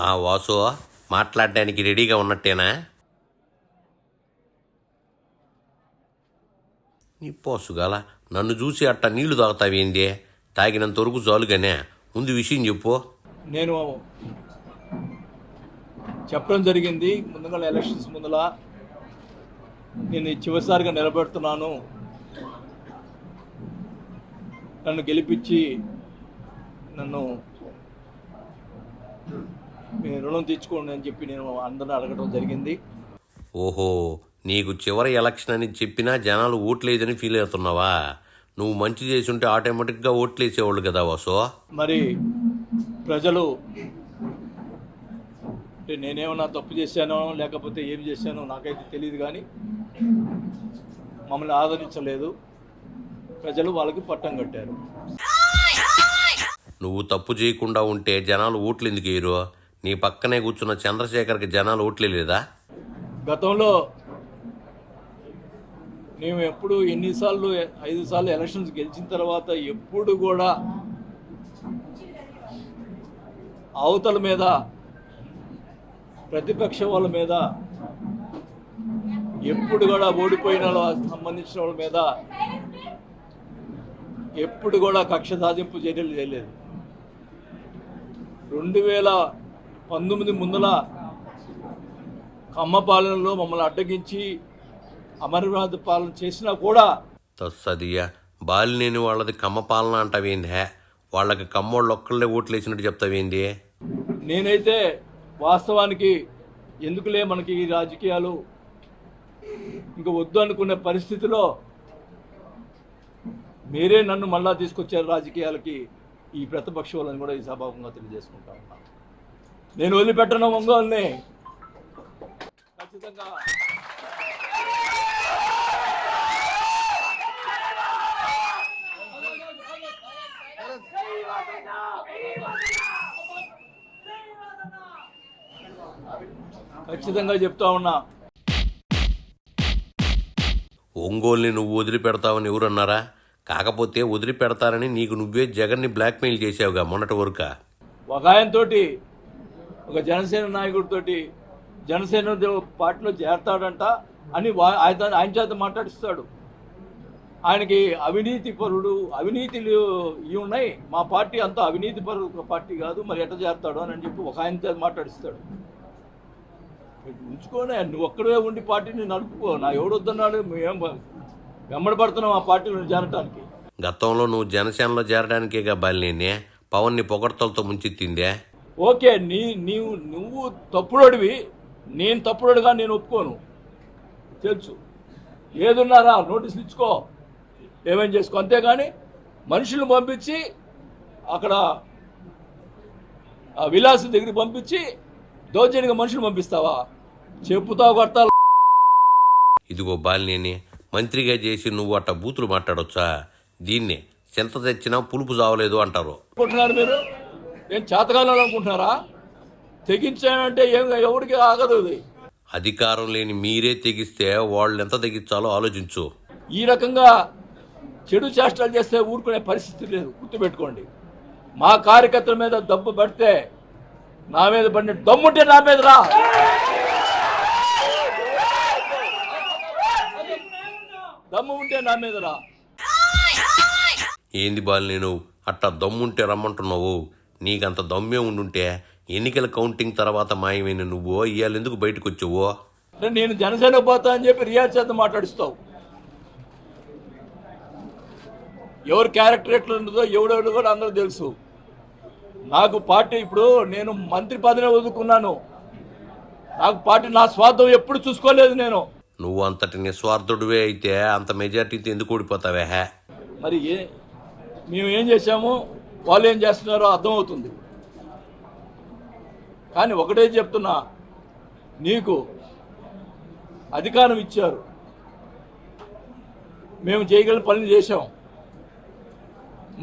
ఆ వాసు మాట్లాడడానికి రెడీగా ఉన్నట్టేనా? నీ పోసుగాల నన్ను చూసి అట్ట నీళ్లు తాగుతావేంది? తాగినంత వరకు చాలుగానే, ముందు విషయం చెప్పు. నేను చెప్పడం జరిగింది ముందుగా ఎలక్షన్స్ ముందల నేను చివరిసారిగా నిలబెడుతున్నాను, నన్ను గెలిపించి నన్ను మీ రుణం తీర్చుకోండి అని చెప్పి నేను అందరిని అడగడం జరిగింది. ఓహో, నీకు చివరి ఎలక్షన్ అని చెప్పినా జనాలు ఓట్లేదని ఫీల్ అవుతున్నావా? నువ్వు మంచి చేసి ఉంటే ఆటోమేటిక్గా ఓట్లేసేవాళ్ళు కదా వాసు. మరి ప్రజలు నేనేమన్నా తప్పు చేశానో లేకపోతే ఏం చేశానో నాకైతే తెలియదు, కానీ మమ్మల్ని ఆదరించలేదు. ప్రజలు వాళ్ళకి పట్టం కట్టారు. నువ్వు తప్పు చేయకుండా ఉంటే జనాలు ఓట్లు ఎందుకు వేయరు? నీ పక్కనే కూర్చున్న చంద్రశేఖర్కి జనాలు ఓట్లే లేదా? గతంలో మేము ఎప్పుడు 5 సార్లు ఎలక్షన్స్ గెలిచిన తర్వాత ఎప్పుడు కూడా అవతల మీద ప్రతిపక్ష వాళ్ళ మీద ఎప్పుడు కూడా ఓడిపోయిన సంబంధించిన వాళ్ళ మీద ఎప్పుడు కూడా కక్ష సాధింపు చర్యలు చేయలేదు. 2019 ముందల కమ్మ పాలనలో మమ్మల్ని అడ్డగించి అమరనాథ్ పాలన చేసినా కూడా తస్సదియ్యా, బాలినేని వాళ్ళది కమ్మ పాలన అంటావేంది? వాళ్ళకి కమ్మోళ్ళు ఒక్కళ్ళే ఓట్లు వేసినట్టు చెప్తావేంది? నేనైతే వాస్తవానికి ఎందుకులే మనకి ఈ రాజకీయాలు ఇంకా వద్దు అనుకునే పరిస్థితిలో మీరే నన్ను మళ్ళా తీసుకొచ్చారు రాజకీయాలకి. ఈ ప్రతిపక్ష వాళ్ళని కూడా ఈ సభాముఖంగా తెలియజేసుకుంటా ఉన్నా. నేను వదిలిపెట్టను ఒంగోలుని. ఖచ్చితంగా చెప్తా ఉన్నా. ఒంగోలుని నువ్వు వదిలిపెడతావని ఎవరన్నారా? కాకపోతే వదిలిపెడతారని నీకు నువ్వే జగన్ని బ్లాక్మెయిల్ చేసావుగా మొన్నటి వరకు. ఒక ఆయనతోటి, ఒక జనసేన నాయకుడితోటి జనసేన పార్టీలో చేరతాడంట అని ఆయన చేత మాట్లాడిస్తాడు. ఆయనకి అవినీతి పరుడు, అవినీతిలు ఇవి ఉన్నాయి, మా పార్టీ అంతా అవినీతి పరుడు పార్టీ కాదు, మరి ఎట్లా చేరతాడు అని చెప్పి ఒక ఆయన చేత మాట్లాడిస్తాడు. ఉంచుకోనే, నువ్వు ఒక్కడే ఉండి పార్టీని నడుపుకో. నా ఎవడొద్దన్నాడు, మేము వెంబడబడుతున్నాం ఆ పార్టీలో చేరటానికి. గతంలో నువ్వు జనసేనలో చేరడానికేగా బాలినేని పవన్ని పొగడ్తలతో ముంచెత్తిందే. ఓకే, నువ్వు తప్పుడోడివి, నేను తప్పుడోడుగా నేను ఒప్పుకోను, తెలుసు. ఏదున్నారా నోటీసులు ఇచ్చుకో, ఏమేం చేసుకో, అంతేగాని మనుషులను పంపించి అక్కడ ఆ విలాసం దగ్గరికి పంపించి దౌర్జన్యంగా మనుషులు పంపిస్తావా? చెప్పుతావు కొడతా. ఇదిగో బాలినేని, మంత్రిగా చేసి నువ్వు అట్ట బూతులు మాట్లాడొచ్చా? దీన్ని చింత తెచ్చినా పులుపు చావలేదు అంటారు. అనుకుంటున్నారు మీరు? ఏం చేతకాలం అనుకుంటున్నారా? తెగించానంటే ఏం ఎవరికి ఆగదు. అధికారం లేని మీరే తెగిస్తే వాళ్ళు ఎంత తెగించాలో ఆలోచించు. ఈ రకంగా చెడు చేష్టలు చేస్తే ఊరుకునే పరిస్థితి లేదు, గుర్తుపెట్టుకోండి. మా కార్యకర్తల మీద దెబ్బ పడితే నా మీద పడిన దమ్ముంటే నా మీద రా. దమ్ము ఉంటే నా మీద రా. ఏంది బాలినేని అట్టా దమ్ముంటే రమ్మంటున్నావు? నీకంత దమ్మే ఉండుంటే ఎన్నికల కౌంటింగ్ తర్వాత మాయమైన నువ్వు ఇవాళ ఎందుకు బయటకు వచ్చావో? నేను జనసేన పోతా అని చెప్పి రియాజ్ చేత మాట్లాడిస్తావు. ఎవరు క్యారెక్టర్ ఎట్లా ఉంటుందో ఎవడెవడు కూడా అందరూ తెలుసు. నాకు పార్టీ, ఇప్పుడు నేను మంత్రి పదవిని వదులుకున్నాను, నాకు పార్టీ, నా స్వార్థం ఎప్పుడు చూసుకోలేదు నేను. నువ్వు అంతటి నిస్వార్థుడివే అయితే అంత మెజార్టీతో ఎందుకు ఓడిపోతావే? మరి మేము ఏం చేశాము, వాళ్ళు ఏం చేస్తున్నారో అర్థమవుతుంది. కానీ ఒకటే చెప్తున్నా, నీకు అధికారం ఇచ్చారు, మేము చేయగలిగిన పనులు చేశాం.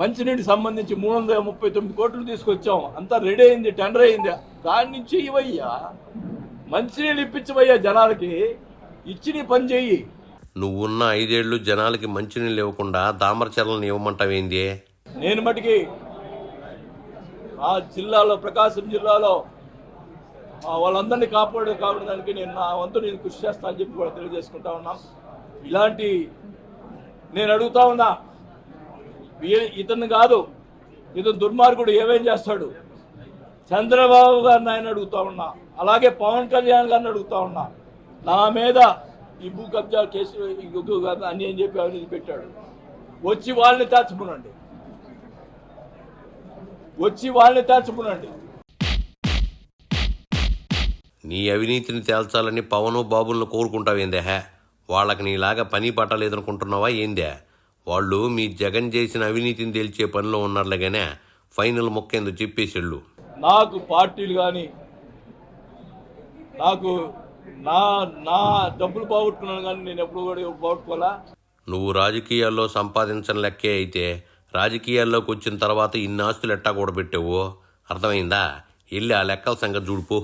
మంచినీటికి సంబంధించి 339 కోట్లు తీసుకొచ్చాం, అంతా రెడీ అయింది, టెండర్ అయింది. దాని నుంచి ఇవయ్యా మంచినీళ్ళు ఇప్పించవయ్యా జనాలకి, ఇచ్చి నీ పని చెయ్యి. నువ్వున్న 5 ఏళ్ళు జనాలకి మంచినీళ్ళు ఇవ్వకుండా దామరచర్లను ఇవ్వమంటావేంది? నేను మటుకి ఆ జిల్లాలో, ప్రకాశం జిల్లాలో వాళ్ళందరినీ కాపాడడానికి నేను నా వంతు నేను కృషి చేస్తా అని చెప్పి కూడా తెలియజేసుకుంటా ఉన్నాం. ఇలాంటి నేను అడుగుతా ఉన్నా, ఇతను కాదు, ఇతను దుర్మార్గుడు ఏమేం చేస్తాడు, చంద్రబాబు గారిని ఆయన అడుగుతా ఉన్నా, అలాగే పవన్ కళ్యాణ్ గారిని అడుగుతా ఉన్నా. నా మీద ఈ భూ కబ్జా కేసు అని అని చెప్పి అవినీతి పెట్టాడు. వచ్చి వాళ్ళని తెచ్చుకునండి. నీ అవినీతిని తేల్చాలని పవను బాబులను కోరుకుంటావేందే? వాళ్ళకి నీలాగా పని పట్టలేదనుకుంటున్నావా ఏందే? వాళ్ళు మీ జగన్ చేసిన అవినీతిని తేల్చే పనిలో ఉన్నారులేగానే ఫైనల్ మొక్కేందుకు చెప్పేసేళ్ళు. నాకు పార్టీలు కానీ, నాకు నా డబ్బులు పోగొట్టుకున్నాను కానీ నేను ఎప్పుడు కూడా పోగొట్టుకోవాలా. నువ్వు రాజకీయాల్లో సంపాదించని లెక్కే అయితే రాజకీయాల్లోకి వచ్చిన తర్వాత ఇన్ని ఆస్తులు ఎట్టా కూడబెట్టావు? అర్థమైందా? వెళ్ళి ఆ లెక్కల సంగతి చూడుపో.